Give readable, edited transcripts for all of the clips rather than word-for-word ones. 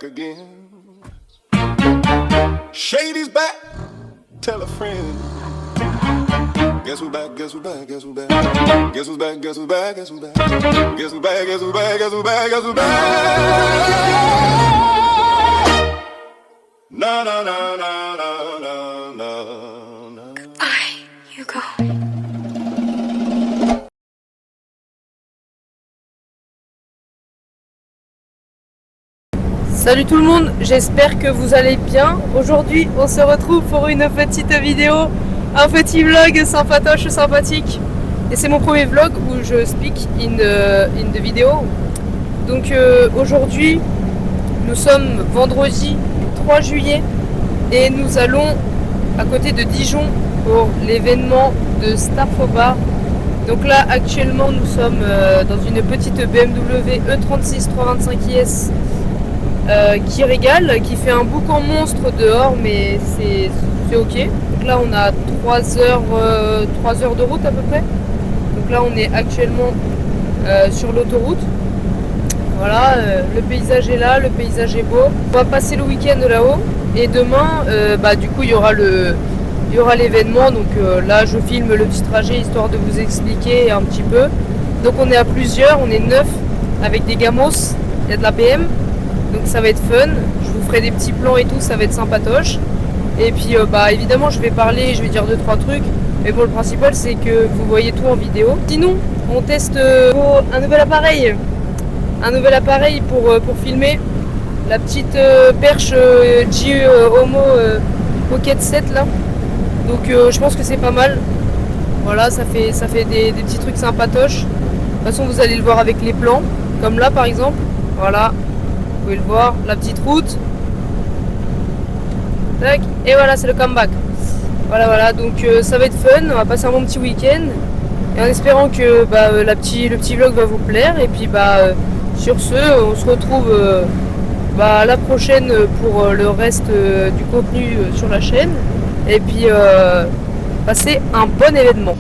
again. Shady's back, tell a friend. Guess who's back, guess who's back, guess who's back. Guess who's back, guess who's back, guess who's back. Guess who's back, guess who's back, guess who's back, guess who's back. Na na na na na na na. Goodbye, Hugo. Salut tout le monde, j'espère que vous allez bien. Aujourd'hui, on se retrouve pour une petite vidéo, un petit vlog sympatoche, sympathique. Et c'est mon premier vlog où je speak in the vidéo. Donc aujourd'hui, nous sommes vendredi 3 juillet et nous allons à côté de Dijon pour l'événement de Starfobar. Donc là, actuellement, nous sommes dans une petite BMW E36 325 qui régale, qui fait un boucan monstre dehors, mais c'est ok. Donc là on a 3 heures de route à peu près. Donc là on est actuellement sur l'autoroute. Voilà, le paysage est là, le paysage est beau. On va passer le week-end là-haut et demain du coup il y aura l'événement. Donc là je filme le petit trajet histoire de vous expliquer un petit peu. Donc on est à plusieurs, on est 9 avec des gamos, il y a de la BM. Donc ça va être fun, je vous ferai des petits plans et tout, ça va être sympatoche. Et puis évidemment je vais parler, je vais dire 2-3 trucs. Mais bon, le principal c'est que vous voyez tout en vidéo. Sinon on teste un nouvel appareil. Un nouvel appareil pour filmer. La petite perche G Homo Pocket 7 là. Donc je pense que c'est pas mal. Voilà, ça fait des petits trucs sympatoches. De toute façon vous allez le voir avec les plans. Comme là par exemple. Voilà. Vous pouvez le voir, la petite route. Tac, et voilà, c'est le comeback. Voilà, donc ça va être fun, on va passer un bon petit week-end. Et en espérant que le petit vlog va vous plaire. Et puis sur ce, on se retrouve la prochaine pour le reste du contenu sur la chaîne. Et puis passez un bon événement.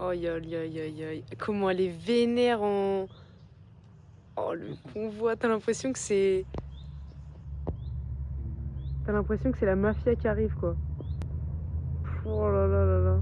Aïe aïe aïe aïe aïe, comment elle est vénère en... Oh le convoi, t'as l'impression que c'est... T'as l'impression que c'est la mafia qui arrive quoi. Oh là là là là.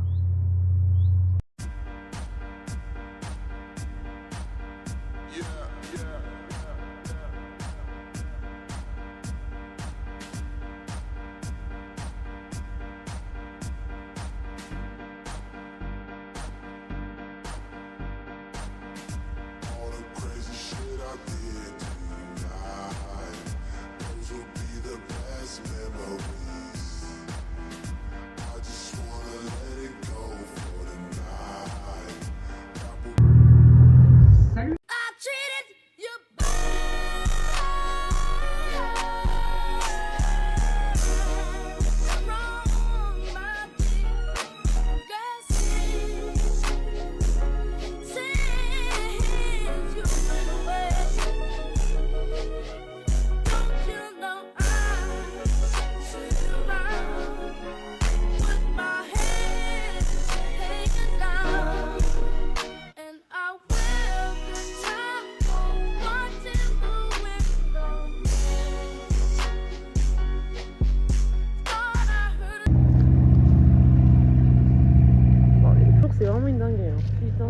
C'est vraiment une dinguerie, hein. Putain,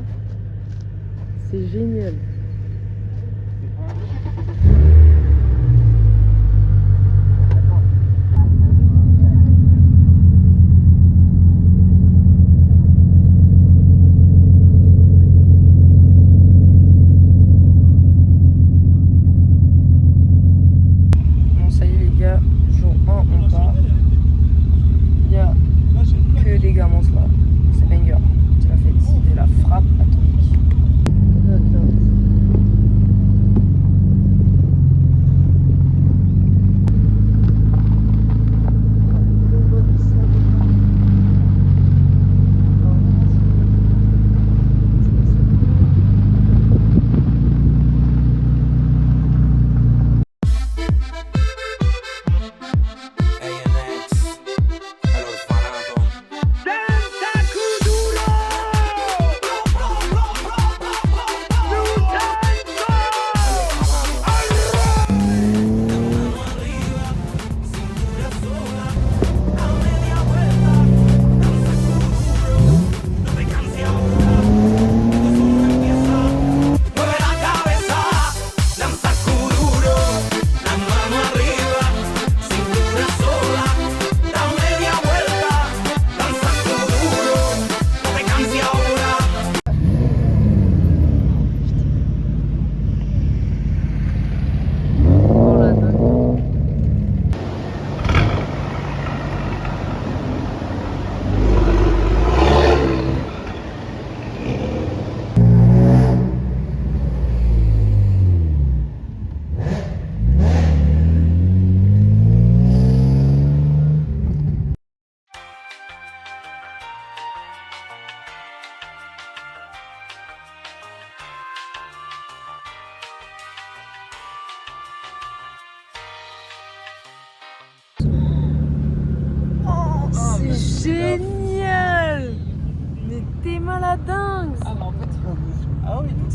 c'est génial. Bon, ça y est les gars, jour 1 on part. Il y a que des gamins là, c'est banger. De la frappe atomique.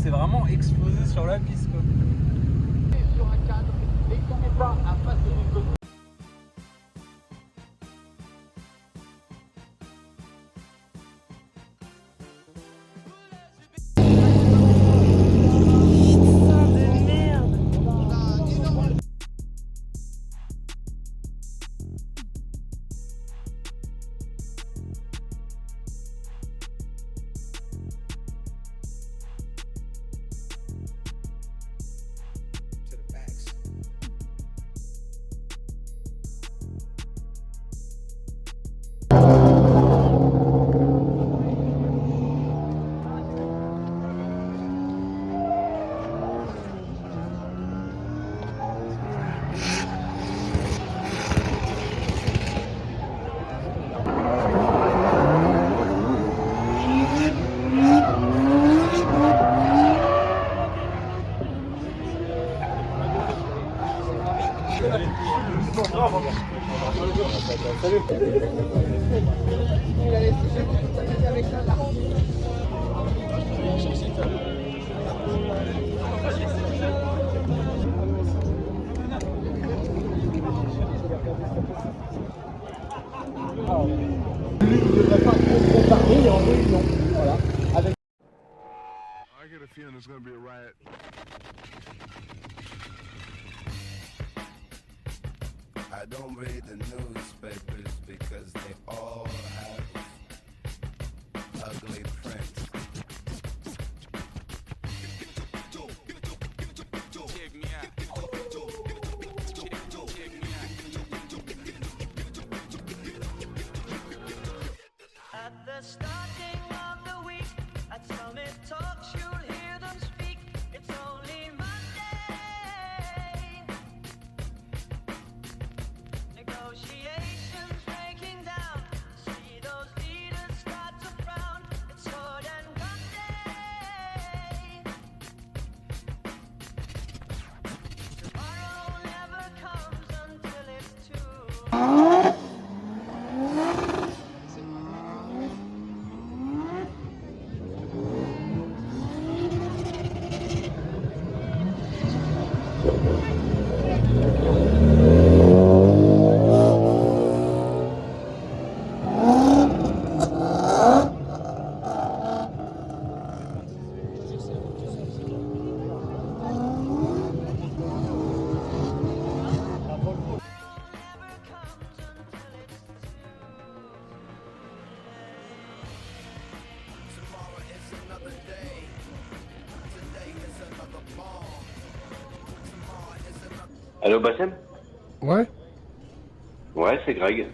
c'est vraiment explosé sur la piste quoi. Sur un cadre et qu'on n'est pas à passer du côté. I get a feeling there's gonna be a riot. I don't read the newspapers because they all have ugly prints. At the starting of the week, at Summit Talks, you'll hear them speak. It's only Monday. Negotiations breaking down. See those leaders start to frown. It's sword and gun day. Tomorrow never comes until it's too. Allô Bassem? Ouais. Ouais, c'est Greg.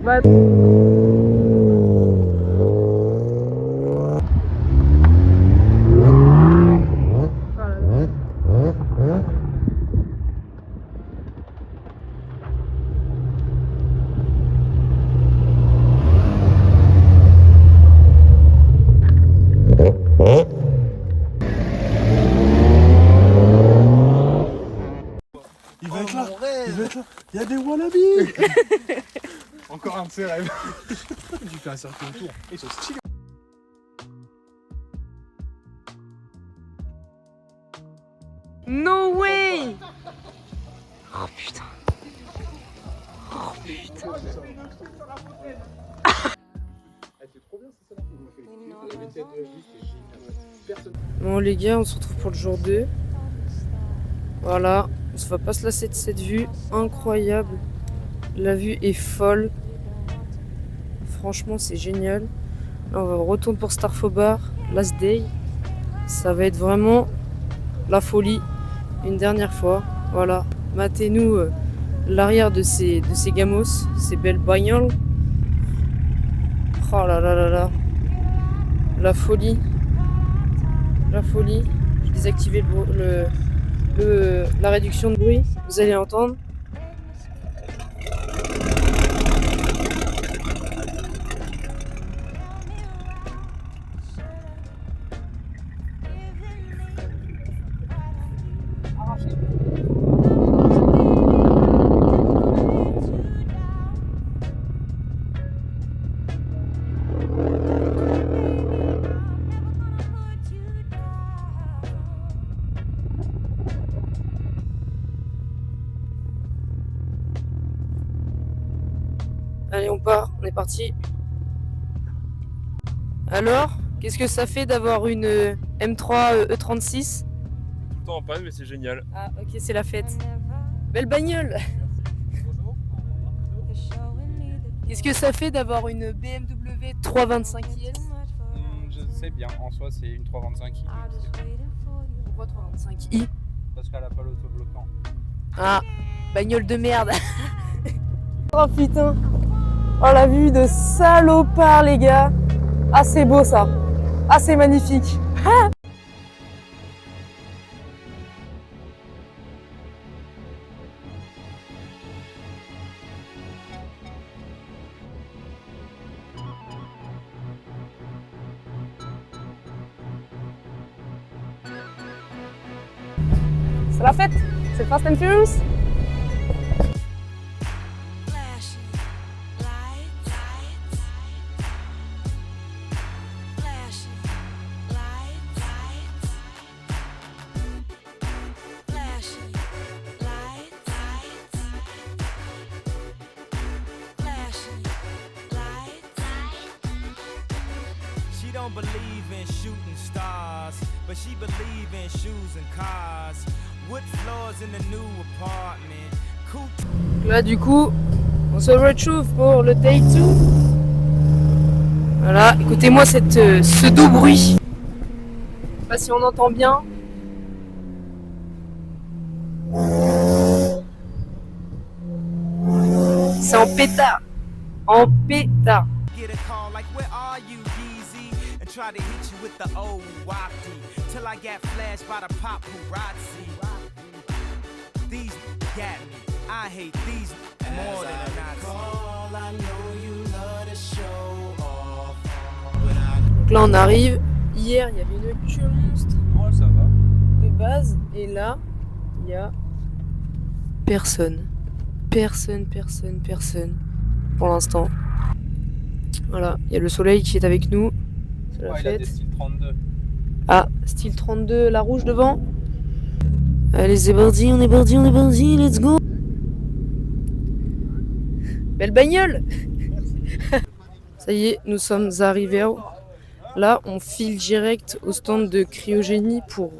Bah... ses rêves. Tu fais un cercle autour. Ils sont stylés. No way! Oh putain. Oh putain. Bon les gars, on se retrouve pour le jour 2. Voilà, on va pas se lasser de cette vue incroyable. La vue est folle. Franchement, c'est génial. Là, on va retourner pour Starfo Bar, last day. Ça va être vraiment la folie. Une dernière fois. Voilà, matez-nous l'arrière de ces gamos, ces belles bagnoles. Oh là là là là. La folie. La folie. J'ai désactivé la réduction de bruit. Vous allez entendre. Allez, on part, on est parti. Alors, qu'est-ce que ça fait d'avoir une M3 E36? Tout le temps en panne, mais c'est génial. Ah, ok, c'est la fête. Belle bagnole. Qu'est-ce que ça fait d'avoir une BMW 325i? Je sais bien, en soi c'est une 325i. Pourquoi 325i? Parce qu'elle a pas l'autobloquant. Ah, bagnole de merde. Oh putain. Oh la vue de salopard les gars. Ah c'est beau ça. Ah c'est magnifique. Ah c'est la fête. C'est le Fast and Furious. She don't believe in shooting stars, but she believe in shoes and cars. Wood floors in the new apartment. Là du coup, on se retrouve pour le day 2. Voilà, écoutez-moi ce doux bruit. Je sais pas si on entend bien. C'est en pétard. En pétard. Get a call like, where are you, Yeezy? And try to hit you with the old wafty. Till I got flashed by the paparazzi. These got me. I hate these more than a Nazi. I know you love to show off. Donc là on arrive. Hier il y avait une queue monstre. Oh, ça va. De base. Et là, il y a personne. Personne. Pour l'instant. Voilà, il y a le soleil qui est avec nous. C'est la Ouais, il a des fête. styles 32. Ah, style 32, la rouge devant. Allez, c'est parti, on est parti, let's go. Belle bagnole. Ça y est, nous sommes arrivés. Là, on file direct au stand de cryogénie pour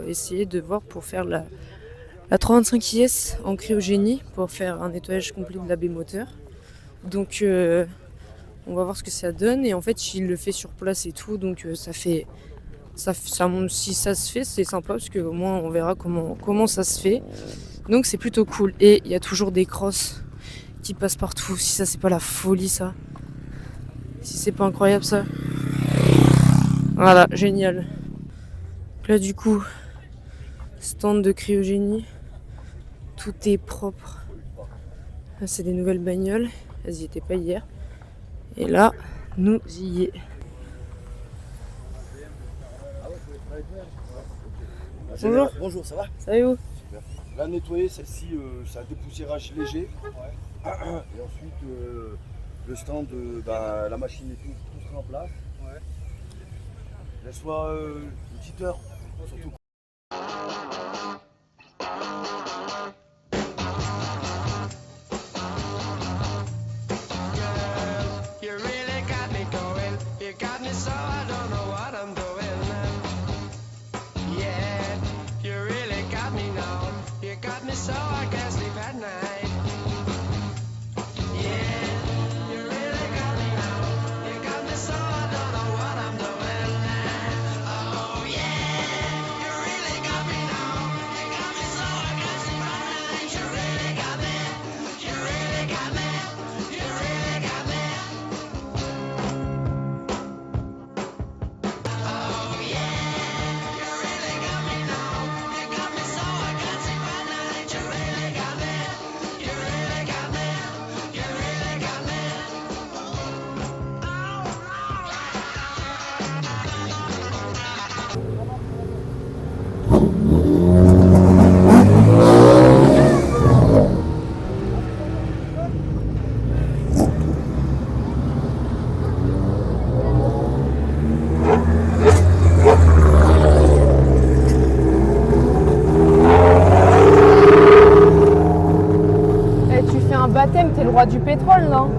essayer de voir, pour faire la 325IS en cryogénie, pour faire un nettoyage complet de l'AB moteur. Donc, on va voir ce que ça donne. Et en fait, il le fait sur place et tout, donc si ça se fait, c'est sympa parce qu'au moins on verra comment ça se fait. Donc c'est plutôt cool. Et il y a toujours des crosses qui passent partout. Si ça, c'est pas la folie, ça. Si c'est pas incroyable, ça. Voilà, génial. Donc là, du coup, stand de cryogénie. Tout est propre. Là, c'est des nouvelles bagnoles. Elles y étaient pas hier. Et là, nous y est. Bonjour. Bonjour, ça va? Ça va vous? Super. Là, nettoyer, celle-ci, c'est un dépoussiérage léger. Et ensuite, Le stand, la machine et tout sera en place. Ouais. Laisse-moi une petite heure, surtout. You really got me going. You got me so I don't know what I'm doing. Yeah, you really got me now. You got me so I can't sleep at night. Yeah, you really got me now. You got me so I don't know what I'm doing. Oh yeah, you really got me now. You got me so I can't sleep at night. You really got me. You really got me. You really got me. Eh, tu fais un baptême, t'es le roi du pétrole, non?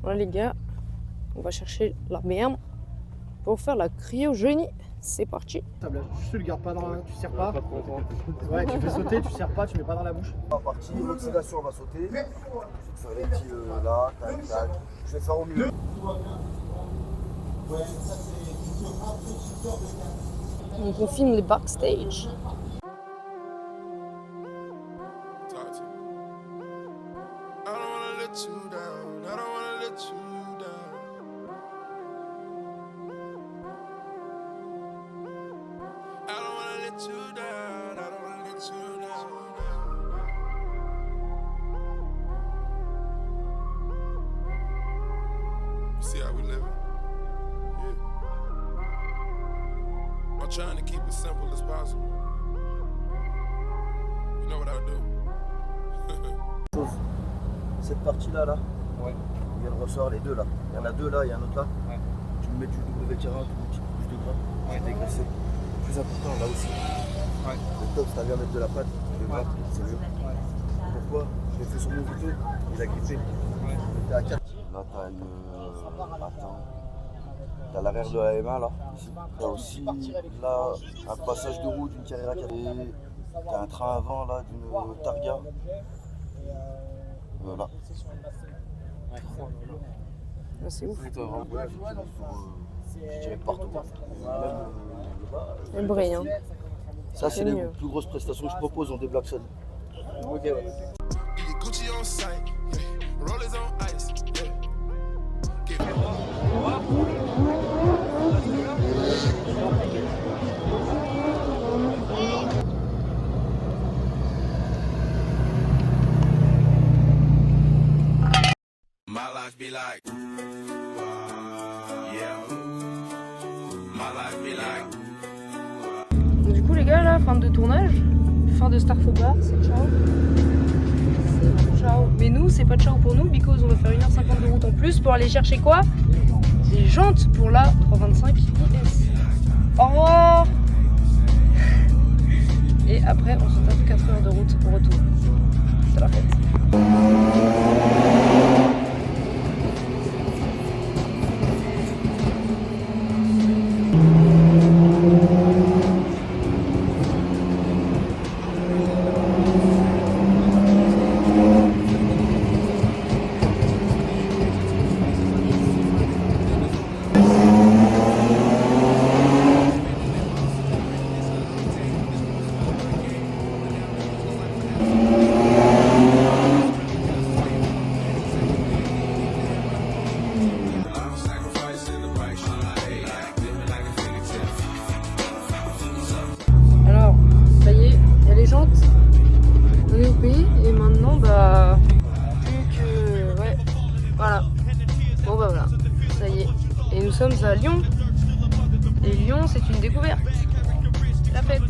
Voilà les gars, on va chercher la merde pour faire la cryogénie. C'est parti. Tu le gardes pas dans la... Tu serres pas. Ouais, tu fais sauter, tu serres pas, tu mets pas dans la bouche. On va partir, l'oxydation va sauter. Je vais faire les petits là, tac, tac. Je vais faire au mieux. Donc on filme les backstage. See how we living? Yeah. I'm trying to keep it simple as possible. You know what I do? cette partie-là, là, Ouais. il y a le ressort, les deux là. Il y en a deux là, il y a un autre là. Ouais. Tu me mets du double vétéran, tu mets une petite couche de gras, Ouais. dégraissé. Plus important là aussi. Ouais. Le top, c'est à mettre de la pâte, de gras, c'est mieux. Pourquoi? Je l'ai fait sur mon couteau, il a grippé. Ouais. T'es à 4. Là, t'as une. Attends. T'as l'arrière de la M1 là. Ici. T'as aussi là un passage de roue d'une Carrera 4. T'as un train avant là d'une Targa. Voilà. C'est ouf. Je dirais partout. Elle brille, hein. Ça, c'est les mieux. plus grosses prestations que je propose en Black Sun. Ok, ouais. Gucci on site, yeah. Rollers on ice, yeah. My life be like, yeah. My life be like. Donc, du coup les gars là, fin de tournage, fin de Star Fobar, c'est ciao. C'est ciao. Mais nous c'est pas ciao pour nous, because on va faire 1h50 de route en plus pour aller chercher quoi? Des jantes pour la 325 IS. Au revoir. Et après on se tape 4 heures de route au retour. C'est la fête. Alors, ça y est, il y a les jantes, on est au pays et maintenant bah plus que ouais, voilà. Bon bah voilà, ça y est. Et nous sommes à Lyon. Et Lyon c'est une découverte. La fête.